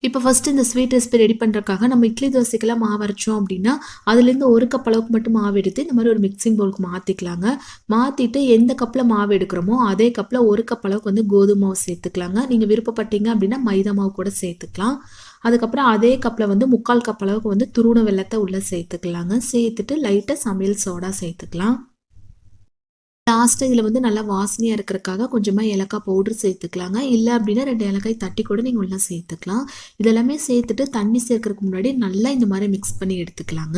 இப்போ ஃபஸ்ட்டு இந்த sweet recipe ready பண்ணுறதுக்காக நம்ம இட்லி தோசைக்கெல்லாம் மாவு அரைச்சோம் அப்படின்னா அதுலேருந்து ஒரு கப் அளவுக்கு மட்டும் மாவு எடுத்து இந்த மாதிரி ஒரு மிக்சிங் பவுலுக்கு மாற்றிக்கலாங்க. மாற்றிட்டு எந்த கப்பில் மாவு எடுக்கிறோமோ அதே கப்பில் ஒரு கப் அளவுக்கு வந்து கோதுமை மாவு சேர்த்துக்கலாங்க. நீங்கள் விருப்பப்பட்டீங்க அப்படின்னா மைதா மாவு கூட சேர்த்துக்கலாம். அதுக்கப்புறம் அதே கப்பில் வந்து 3/4 கப் அளவுக்கு வந்து துருவன வெல்லத்தை உள்ளே சேர்த்துக்கலாங்க. சேர்த்துட்டு லைட்டாக சமையல் சோடா சேர்த்துக்கலாம். லாஸ்ட்டு இதில் வந்து நல்லா வாசனையாக இருக்கிறதுக்காக கொஞ்சமாக ஏலக்காய் பவுடர் சேர்த்துக்கலாங்க. இல்லை அப்படின்னா 2 ஏலக்காய் தட்டி கூட நீங்கள் உள்ளே சேர்த்துக்கலாம். இதெல்லாமே சேர்த்துட்டு தண்ணி சேர்க்கறதுக்கு முன்னாடி நல்லா இந்த மாதிரி மிக்ஸ் பண்ணி எடுத்துக்கலாங்க.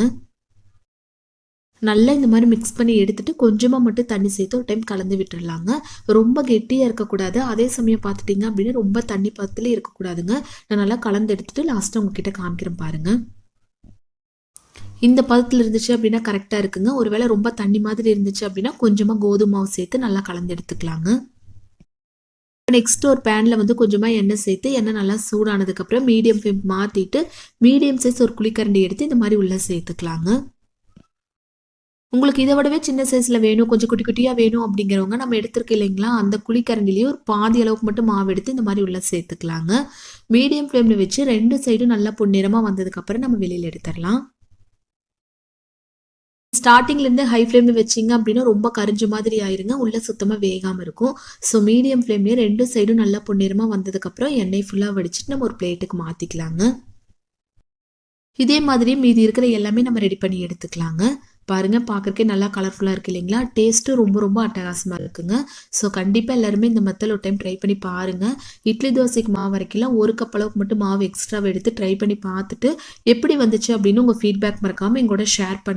நல்லா இந்த மாதிரி மிக்ஸ் பண்ணி எடுத்துட்டு கொஞ்சமாக மட்டும் தண்ணி சேர்த்து ஒரு டைம் கலந்து விட்டுடலாங்க. ரொம்ப கெட்டியாக இருக்கக்கூடாது. அதே சமயம் பார்த்துட்டிங்க அப்படின்னா ரொம்ப தண்ணி பத்தில் இருக்கக்கூடாதுங்க. நான் நல்லா கலந்து எடுத்துட்டு லாஸ்ட்டாக உங்ககிட்ட காமிக்கிறேன் பாருங்கள். இந்த பதத்தில் இருந்துச்சு அப்படின்னா கரெக்டாக இருக்குங்க. ஒருவேளை ரொம்ப தண்ணி மாதிரி இருந்துச்சு அப்படின்னா கொஞ்சமாக கோதுமை மாவு சேர்த்து நல்லா கலந்து எடுத்துக்கலாங்க. நெக்ஸ்ட் ஒரு பேனில் வந்து கொஞ்சமாக எண்ணெய் சேர்த்து எண்ணெய் நல்லா சூடானதுக்கப்புறம் மீடியம் ஃப்ளேம் மாற்றிட்டு மீடியம் சைஸ் ஒரு குழிக்கரண்டி எடுத்து இந்த மாதிரி உள்ளே சேர்த்துக்கலாங்க. உங்களுக்கு இதை விடவே சின்ன சைஸில் வேணும், கொஞ்சம் குட்டி குட்டியாக வேணும் அப்படிங்கிறவங்க நம்ம எடுத்துருக்க இல்லைங்களா அந்த குழிக்கரண்டிலேயே ஒரு பாதி அளவுக்கு மட்டும் மாவு எடுத்து இந்த மாதிரி உள்ளே சேர்த்துக்கலாங்க. மீடியம் ஃப்ளேமில் வச்சு 2 சைடும் நல்லா பொன்னிறமாக வந்ததுக்கப்புறம் நம்ம வெளியில் எடுத்துடலாம். ஸ்டார்டிங்லேருந்து ஹை ஃப்ளேமில் வச்சிங்க அப்படின்னா ரொம்ப கரிஞ்ச மாதிரி ஆயிருங்க. உள்ளே சுத்தமாக வேகாமல் இருக்கும். ஸோ மீடியம் ஃப்ளேம்லேயே 2 சைடும் நல்லா பொன்னிறமாக வந்ததுக்கப்புறம் எண்ணெய் ஃபுல்லாக வடிச்சிட்டு நம்ம ஒரு பிளேட்டுக்கு மாற்றிக்கலாங்க. இதே மாதிரி மீதி இருக்கிற எல்லாமே நம்ம ரெடி பண்ணி எடுத்துக்கலாங்க. பாருங்கள், பார்க்குறக்கே நல்லா கலர்ஃபுல்லாக இருக்குது இல்லைங்களா? டேஸ்ட்டும் ரொம்ப ரொம்ப அட்டகாசமாக இருக்குங்க. ஸோ கண்டிப்பாக எல்லாருமே இந்த மெத்தட் ஒரு டைம் ட்ரை பண்ணி பாருங்கள். இட்லி தோசைக்கு மாவு அரைக்கலாம். ஒரு கப் அளவுக்கு மட்டும் மாவு எக்ஸ்ட்ராவை எடுத்து ட்ரை பண்ணி பார்த்துட்டு எப்படி வந்துச்சு அப்படின்னு உங்கள் ஃபீட்பேக் மறக்காமல் எங்களோட ஷேர் பண்ணி